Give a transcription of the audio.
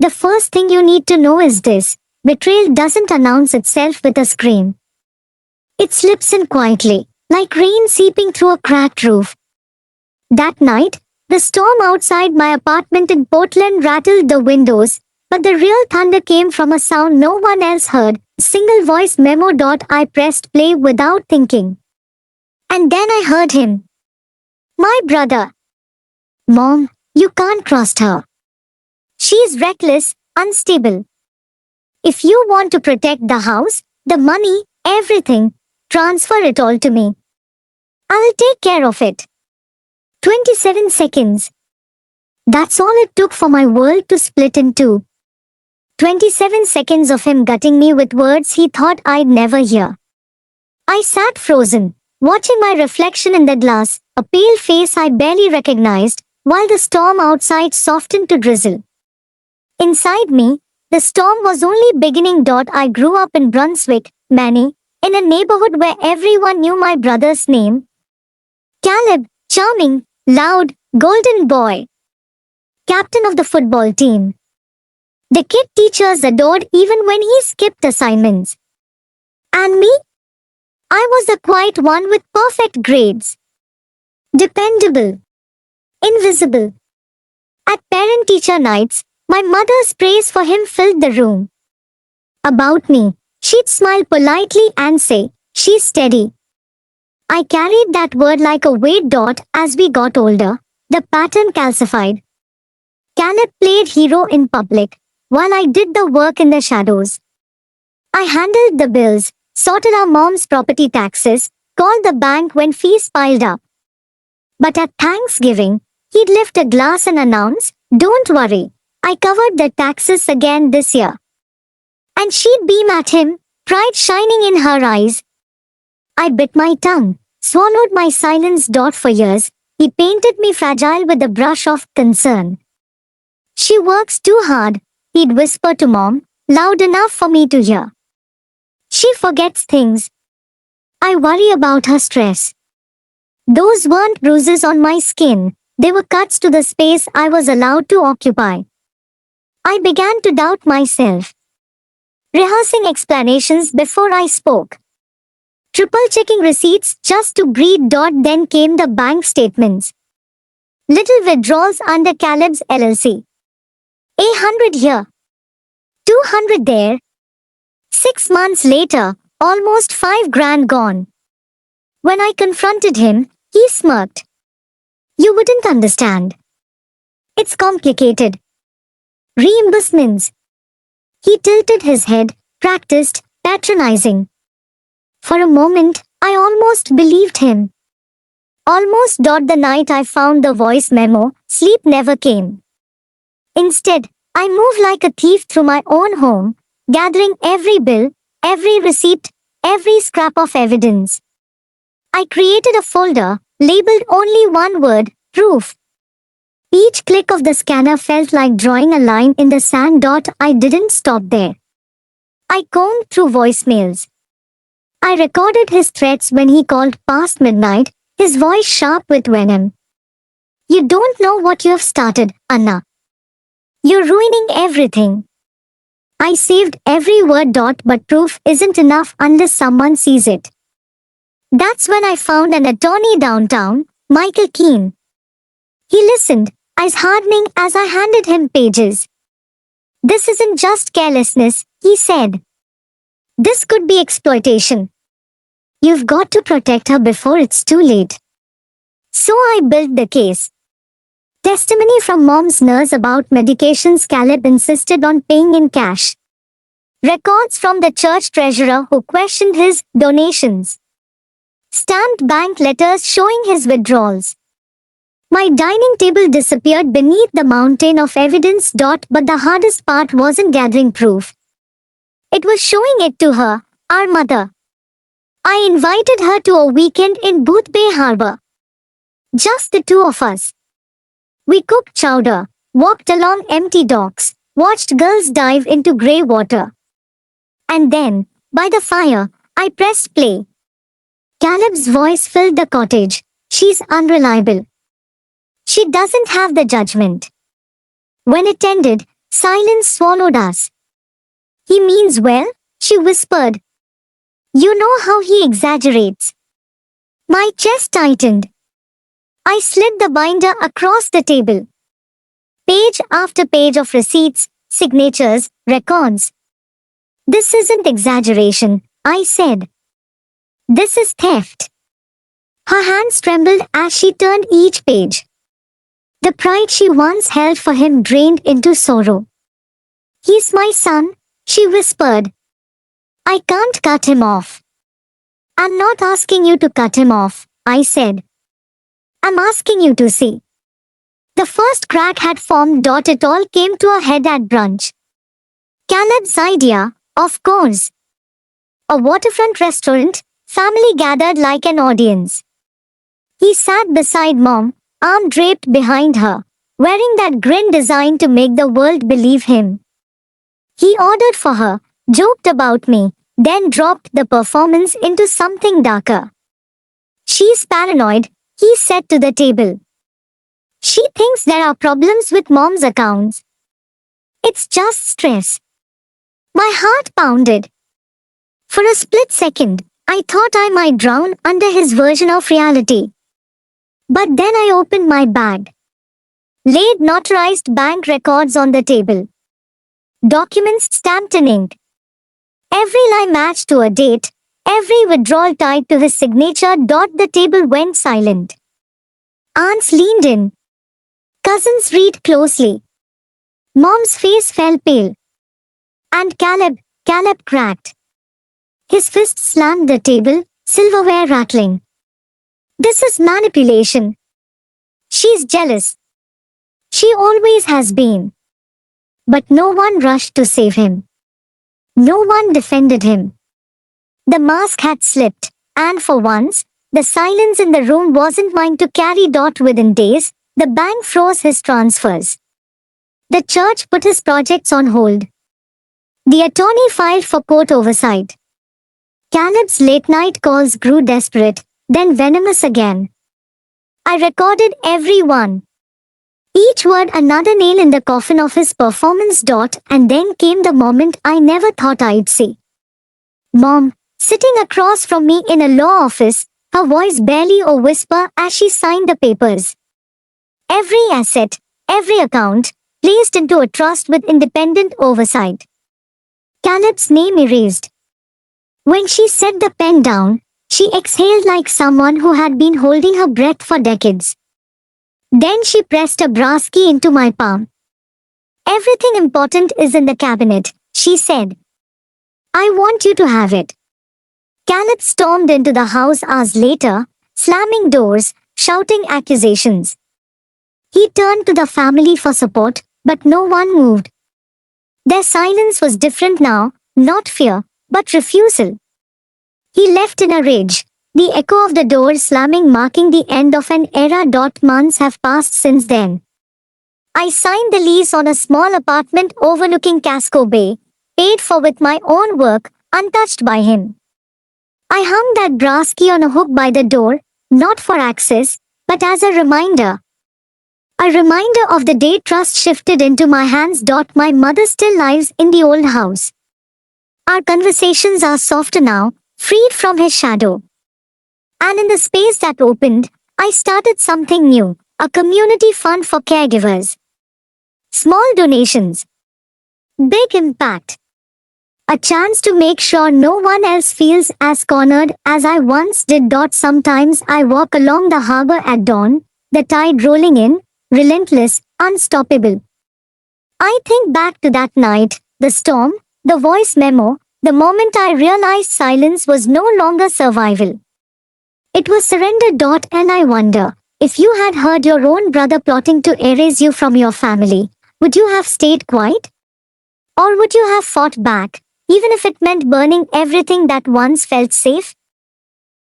The first thing you need to know is this: betrayal doesn't announce itself with a scream. It slips in quietly, like rain seeping through a cracked roof. That night, the storm outside my apartment in Portland rattled the windows, but the real thunder came from a sound no one else heard: single voice memo. I pressed play without thinking. And then I heard him. My brother. Mom, you can't trust her. She's reckless, unstable. If you want to protect the house, the money, everything, transfer it all to me. I'll take care of it. 27 seconds. That's all it took for my world to split in two. 27 seconds of him gutting me with words he thought I'd never hear. I sat frozen, watching my reflection in the glass, a pale face I barely recognized, while the storm outside softened to drizzle. Inside me, the storm was only beginning. I grew up in Brunswick, Maine, in a neighborhood where everyone knew my brother's name. Caleb, charming, loud, golden boy. Captain of the football team. The kid teachers adored even when he skipped assignments. And me? I was the quiet one with perfect grades. Dependable. Invisible. At parent-teacher nights, my mother's praise for him filled the room. About me, she'd smile politely and say, "She's steady." I carried that word like a weight. As we got older, the pattern calcified. Caleb played hero in public, while I did the work in the shadows. I handled the bills, sorted our mom's property taxes, called the bank when fees piled up. But at Thanksgiving, he'd lift a glass and announce, "Don't worry, I covered the taxes again this year." And she'd beam at him, pride shining in her eyes. I bit my tongue, swallowed my silence. For years, he painted me fragile with a brush of concern. "She works too hard," he'd whisper to Mom, loud enough for me to hear. "She forgets things. I worry about her stress." Those weren't bruises on my skin, they were cuts to the space I was allowed to occupy. I began to doubt myself, rehearsing explanations before I spoke. Triple-checking receipts just to breathe. Then came the bank statements. Little withdrawals under Caleb's LLC. 100 here. 200 there. 6 months later, almost 5 grand gone. When I confronted him, he smirked. "You wouldn't understand. It's complicated. Reimbursements." He tilted his head, practiced, patronizing. For a moment, I almost believed him. Almost. The night I found the voice memo, sleep never came. Instead, I moved like a thief through my own home, gathering every bill, every receipt, every scrap of evidence. I created a folder, labeled only one word: proof. Each click of the scanner felt like drawing a line in the sand. I didn't stop there. I combed through voicemails. I recorded his threats when he called past midnight, his voice sharp with venom. "You don't know what you have started, Anna. You're ruining everything." I saved every word. But proof isn't enough unless someone sees it. That's when I found an attorney downtown, Michael Keene. He listened, eyes hardening as I handed him pages. "This isn't just carelessness," he said. "This could be exploitation. You've got to protect her before it's too late." So I built the case. Testimony from Mom's nurse about medications Caleb insisted on paying in cash. Records from the church treasurer who questioned his donations. Stamped bank letters showing his withdrawals. My dining table disappeared beneath the mountain of evidence. But the hardest part wasn't gathering proof. It was showing it to her, our mother. I invited her to a weekend in Boothbay Harbor. Just the two of us. We cooked chowder, walked along empty docks, watched girls dive into grey water. And then, by the fire, I pressed play. Caleb's voice filled the cottage. "She's unreliable. She doesn't have the judgment." When it ended, Silence swallowed us. He means well, she whispered. You know how he exaggerates. My chest tightened. I slid the binder across the table. Page after page of receipts, signatures, records. This isn't exaggeration, I said. This is theft. Her hands trembled as she turned each page. The pride she once held for him drained into sorrow. He's my son, she whispered. I can't cut him off. I'm not asking you to cut him off, I said. I'm asking you to see. The first crack had formed. It all came to a head at brunch. Caleb's idea, of course. A waterfront restaurant, family gathered like an audience. He sat beside Mom, arm draped behind her, wearing that grin designed to make the world believe him. He ordered for her, joked about me, then dropped the performance into something darker. She's paranoid, he said to the table. She thinks there are problems with Mom's accounts. It's just stress. My heart pounded. For a split second, I thought I might drown under his version of reality. But then I opened my bag. Laid notarized bank records on the table. Documents stamped in ink. Every line matched to a date, every withdrawal tied to his signature. The table went silent. Aunts leaned in. Cousins read closely. Mom's face fell pale. And Caleb cracked. His fist slammed the table, silverware rattling. This is manipulation. She's jealous. She always has been. But no one rushed to save him. No one defended him. The mask had slipped, and for once, the silence in the room wasn't mine to carry. Within days, the bank froze his transfers. The church put his projects on hold. The attorney filed for court oversight. Caleb's late-night calls grew desperate, then venomous again. I recorded every one. Each word another nail in the coffin of his performance. And then came the moment I never thought I'd see. Mom, sitting across from me in a law office, her voice barely a whisper as she signed the papers. Every asset, every account, placed into a trust with independent oversight. Caleb's name erased. When she set the pen down, she exhaled like someone who had been holding her breath for decades. Then she pressed a brass key into my palm. Everything important is in the cabinet, she said. I want you to have it. Caleb stormed into the house hours later, slamming doors, shouting accusations. He turned to the family for support, but no one moved. Their silence was different now, not fear, but refusal. He left in a rage, the echo of the door slamming marking the end of an era. Months have passed since then. I signed the lease on a small apartment overlooking Casco Bay, paid for with my own work, untouched by him. I hung that brass key on a hook by the door, not for access, but as a reminder. A reminder of the day trust shifted into my hands. My mother still lives in the old house. Our conversations are softer now, freed from his shadow. And in the space that opened, I started something new, a community fund for caregivers. Small donations. Big impact. A chance to make sure no one else feels as cornered as I once did. Sometimes I walk along the harbor at dawn, the tide rolling in, relentless, unstoppable. I think back to that night, the storm, the voice memo, the moment I realized silence was no longer survival. It was surrender. And I wonder, if you had heard your own brother plotting to erase you from your family, would you have stayed quiet? Or would you have fought back, even if it meant burning everything that once felt safe?